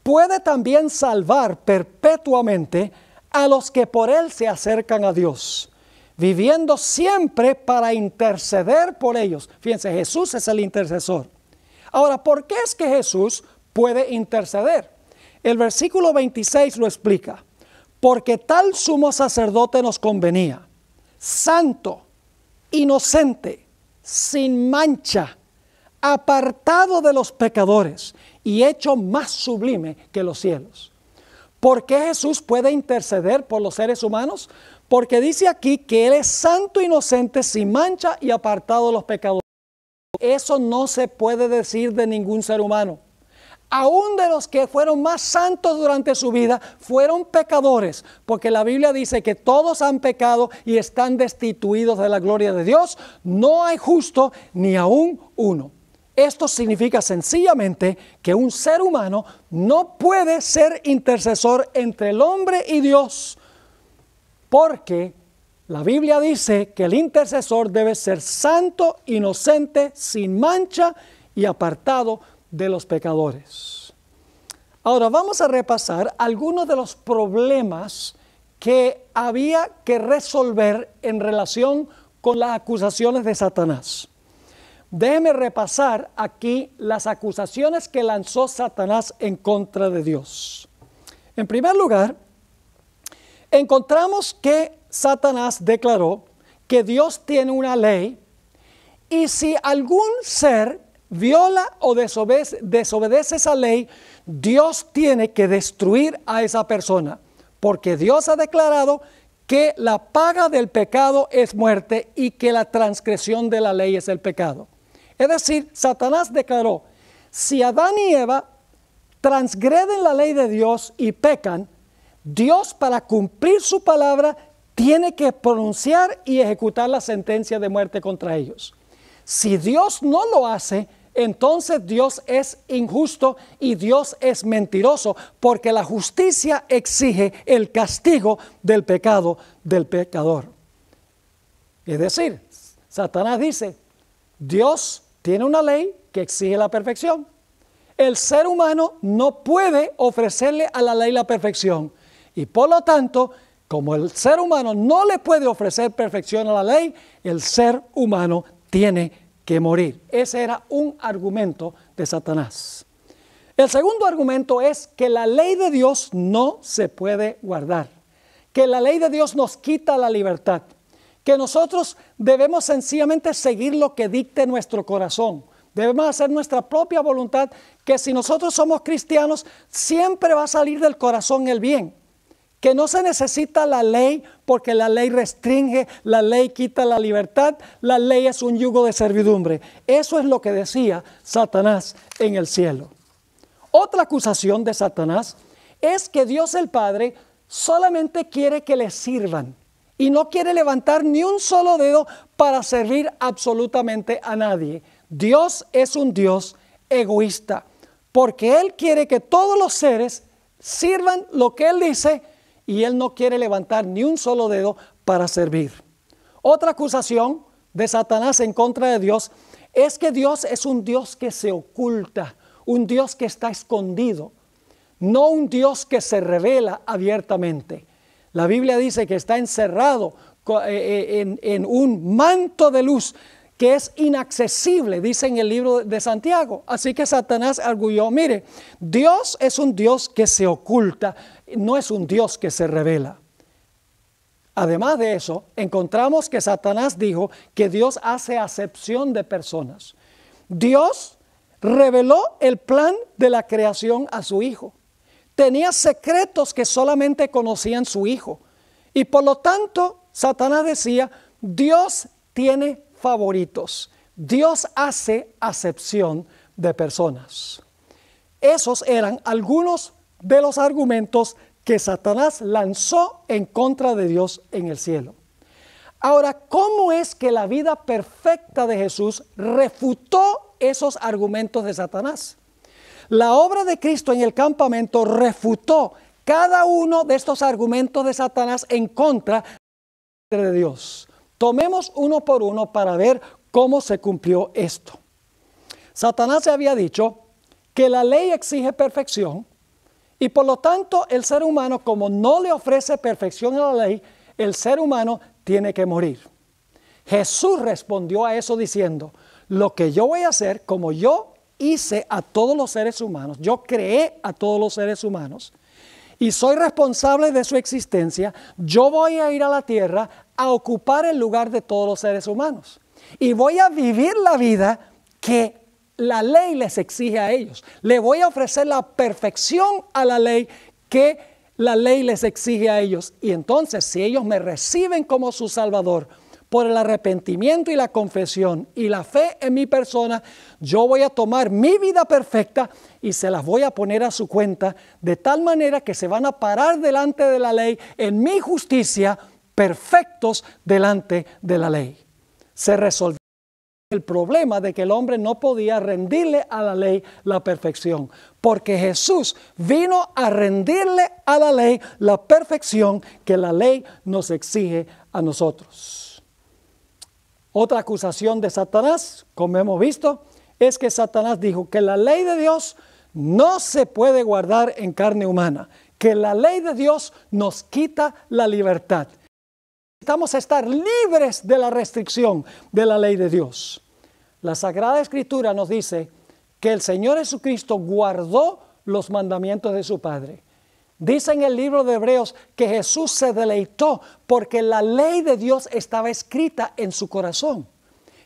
puede también salvar perpetuamente a los que por Él se acercan a Dios, viviendo siempre para interceder por ellos. Fíjense, Jesús es el intercesor. Ahora, ¿por qué es que Jesús puede interceder? El versículo 26 lo explica. Porque tal sumo sacerdote nos convenía, santo, inocente, sin mancha, apartado de los pecadores y hecho más sublime que los cielos. ¿Por qué Jesús puede interceder por los seres humanos? Porque dice aquí que Él es santo, inocente, sin mancha y apartado de los pecadores. Eso no se puede decir de ningún ser humano. Aún de los que fueron más santos durante su vida, fueron pecadores, porque la Biblia dice que todos han pecado y están destituidos de la gloria de Dios. No hay justo ni aún uno. Esto significa sencillamente que un ser humano no puede ser intercesor entre el hombre y Dios, porque la Biblia dice que el intercesor debe ser santo, inocente, sin mancha y apartado de los pecadores. Ahora vamos a repasar algunos de los problemas que había que resolver en relación con las acusaciones de Satanás. Déjeme repasar aquí las acusaciones que lanzó Satanás en contra de Dios. En primer lugar, encontramos que Satanás declaró que Dios tiene una ley y si algún ser viola o desobedece esa ley, Dios tiene que destruir a esa persona, porque Dios ha declarado que la paga del pecado es muerte y que la transgresión de la ley es el pecado. Es decir, Satanás declaró, si Adán y Eva transgreden la ley de Dios y pecan, Dios, para cumplir su palabra, tiene que pronunciar y ejecutar la sentencia de muerte contra ellos. Si Dios no lo hace, entonces Dios es injusto y Dios es mentiroso, porque la justicia exige el castigo del pecado del pecador. Es decir, Satanás dice, Dios tiene una ley que exige la perfección. El ser humano no puede ofrecerle a la ley la perfección. Y por lo tanto, como el ser humano no le puede ofrecer perfección a la ley, el ser humano tiene que morir. Ese era un argumento de Satanás. El segundo argumento es que la ley de Dios no se puede guardar, que la ley de Dios nos quita la libertad, que nosotros debemos sencillamente seguir lo que dicte nuestro corazón. Debemos hacer nuestra propia voluntad, que si nosotros somos cristianos, siempre va a salir del corazón el bien. Que no se necesita la ley, porque la ley restringe, la ley quita la libertad, la ley es un yugo de servidumbre. Eso es lo que decía Satanás en el cielo. Otra acusación de Satanás es que Dios el Padre solamente quiere que le sirvan y no quiere levantar ni un solo dedo para servir absolutamente a nadie. Dios es un Dios egoísta, porque Él quiere que todos los seres sirvan lo que Él dice y Él no quiere levantar ni un solo dedo para servir. Otra acusación de Satanás en contra de Dios es que Dios es un Dios que se oculta, un Dios que está escondido, no un Dios que se revela abiertamente. La Biblia dice que está encerrado en un manto de luz que es inaccesible, dice en el libro de Santiago. Así que Satanás arguyó, mire, Dios es un Dios que se oculta, no es un Dios que se revela. Además de eso, encontramos que Satanás dijo que Dios hace acepción de personas. Dios reveló el plan de la creación a su Hijo. Tenía secretos que solamente conocían su Hijo. Y por lo tanto, Satanás decía, Dios tiene favoritos. Dios hace acepción de personas. Esos eran algunos de los argumentos que Satanás lanzó en contra de Dios en el cielo. Ahora, ¿cómo es que la vida perfecta de Jesús refutó esos argumentos de Satanás? La obra de Cristo en el campamento refutó cada uno de estos argumentos de Satanás en contra de Dios. Tomemos uno por uno para ver cómo se cumplió esto. Satanás se había dicho que la ley exige perfección y por lo tanto el ser humano, como no le ofrece perfección a la ley, el ser humano tiene que morir. Jesús respondió a eso diciendo, lo que yo voy a hacer, como yo hice a todos los seres humanos, yo creé a todos los seres humanos y soy responsable de su existencia, yo voy a ir a la tierra a ocupar el lugar de todos los seres humanos y voy a vivir la vida que la ley les exige a ellos. Le voy a ofrecer la perfección a la ley que la ley les exige a ellos. Y entonces, si ellos me reciben como su Salvador por el arrepentimiento y la confesión y la fe en mi persona, yo voy a tomar mi vida perfecta y se las voy a poner a su cuenta, de tal manera que se van a parar delante de la ley en mi justicia, perfectos delante de la ley. Se resolvió el problema de que el hombre no podía rendirle a la ley la perfección, porque Jesús vino a rendirle a la ley la perfección que la ley nos exige a nosotros. Otra acusación de Satanás, como hemos visto, es que Satanás dijo que la ley de Dios no se puede guardar en carne humana, que la ley de Dios nos quita la libertad. Necesitamos estar libres de la restricción de la ley de Dios. La Sagrada Escritura nos dice que el Señor Jesucristo guardó los mandamientos de su Padre. Dice en el libro de Hebreos que Jesús se deleitó porque la ley de Dios estaba escrita en su corazón.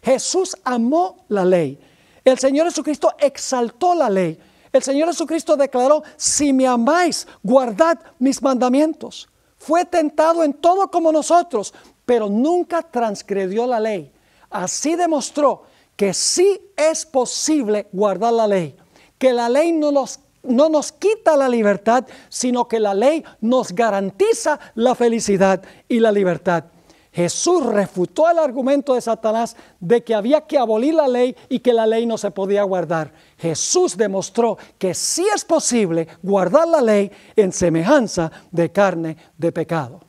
Jesús amó la ley. El Señor Jesucristo exaltó la ley. El Señor Jesucristo declaró, si me amáis, guardad mis mandamientos. Fue tentado en todo como nosotros, pero nunca transgredió la ley. Así demostró que sí es posible guardar la ley, que la ley no nos quita la libertad, sino que la ley nos garantiza la felicidad y la libertad. Jesús refutó el argumento de Satanás de que había que abolir la ley y que la ley no se podía guardar. Jesús demostró que sí es posible guardar la ley en semejanza de carne de pecado.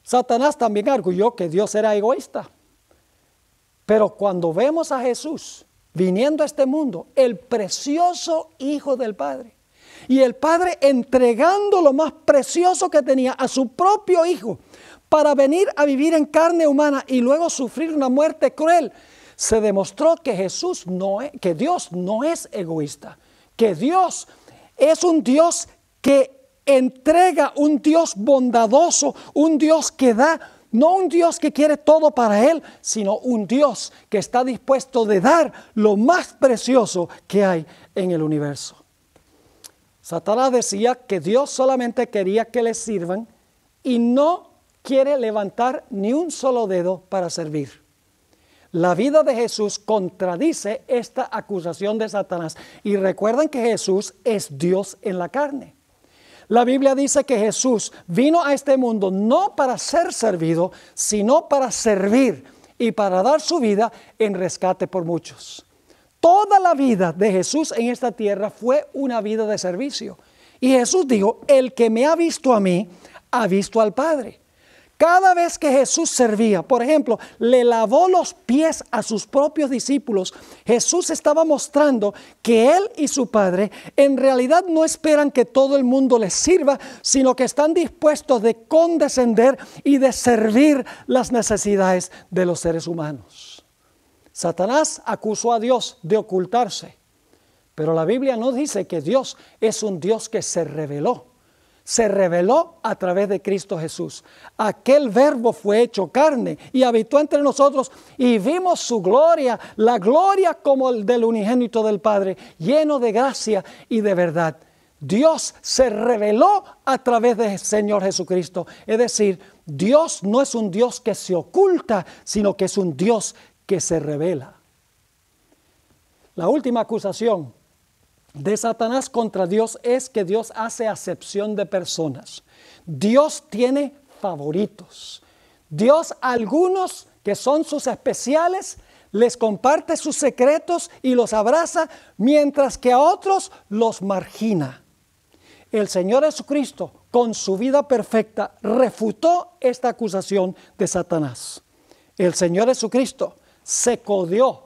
Satanás también arguyó que Dios era egoísta. Pero cuando vemos a Jesús viniendo a este mundo, el precioso Hijo del Padre, y el Padre entregando lo más precioso que tenía a su propio Hijo para venir a vivir en carne humana y luego sufrir una muerte cruel, se demostró que que Dios no es egoísta, que Dios es un Dios que entrega, un Dios bondadoso, un Dios que da. No un Dios que quiere todo para Él, sino un Dios que está dispuesto de dar lo más precioso que hay en el universo. Satanás decía que Dios solamente quería que le sirvan y no quiere levantar ni un solo dedo para servir. La vida de Jesús contradice esta acusación de Satanás. Y recuerden que Jesús es Dios en la carne. La Biblia dice que Jesús vino a este mundo no para ser servido, sino para servir y para dar su vida en rescate por muchos. Toda la vida de Jesús en esta tierra fue una vida de servicio. Y Jesús dijo, el que me ha visto a mí, ha visto al Padre. Cada vez que Jesús servía, por ejemplo, le lavó los pies a sus propios discípulos, Jesús estaba mostrando que Él y su Padre en realidad no esperan que todo el mundo les sirva, sino que están dispuestos de condescender y de servir las necesidades de los seres humanos. Satanás acusó a Dios de ocultarse, pero la Biblia no dice que Dios es un Dios que se reveló. Se reveló a través de Cristo Jesús. Aquel verbo fue hecho carne y habitó entre nosotros y vimos su gloria, la gloria como el del unigénito del Padre, lleno de gracia y de verdad. Dios se reveló a través del Señor Jesucristo. Es decir, Dios no es un Dios que se oculta, sino que es un Dios que se revela. La última acusación de Satanás contra Dios es que Dios hace acepción de personas. Dios tiene favoritos. Dios a algunos que son sus especiales les comparte sus secretos y los abraza, mientras que a otros los margina. El Señor Jesucristo, con su vida perfecta, refutó esta acusación de Satanás. El Señor Jesucristo se codió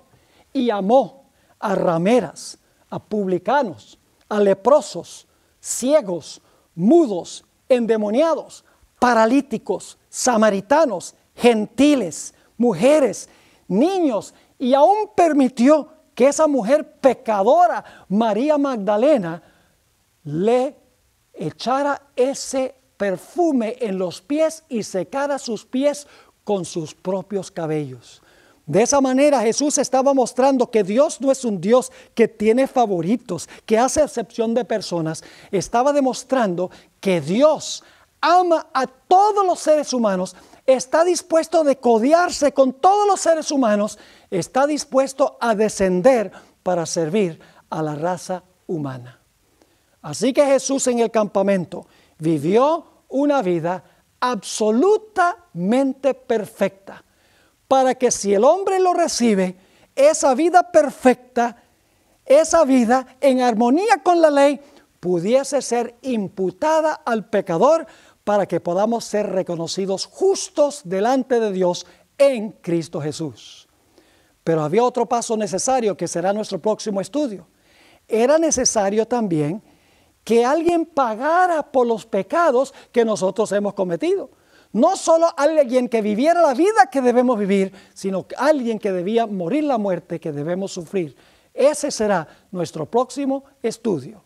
y amó a rameras, a publicanos, a leprosos, ciegos, mudos, endemoniados, paralíticos, samaritanos, gentiles, mujeres, niños, y aún permitió que esa mujer pecadora, María Magdalena, le echara ese perfume en los pies y secara sus pies con sus propios cabellos. De esa manera Jesús estaba mostrando que Dios no es un Dios que tiene favoritos, que hace excepción de personas. Estaba demostrando que Dios ama a todos los seres humanos, está dispuesto de codearse con todos los seres humanos, está dispuesto a descender para servir a la raza humana. Así que Jesús en el campamento vivió una vida absolutamente perfecta, para que si el hombre lo recibe, esa vida perfecta, esa vida en armonía con la ley, pudiese ser imputada al pecador para que podamos ser reconocidos justos delante de Dios en Cristo Jesús. Pero había otro paso necesario que será nuestro próximo estudio. Era necesario también que alguien pagara por los pecados que nosotros hemos cometido. No solo alguien que viviera la vida que debemos vivir, sino alguien que debía morir la muerte que debemos sufrir. Ese será nuestro próximo estudio.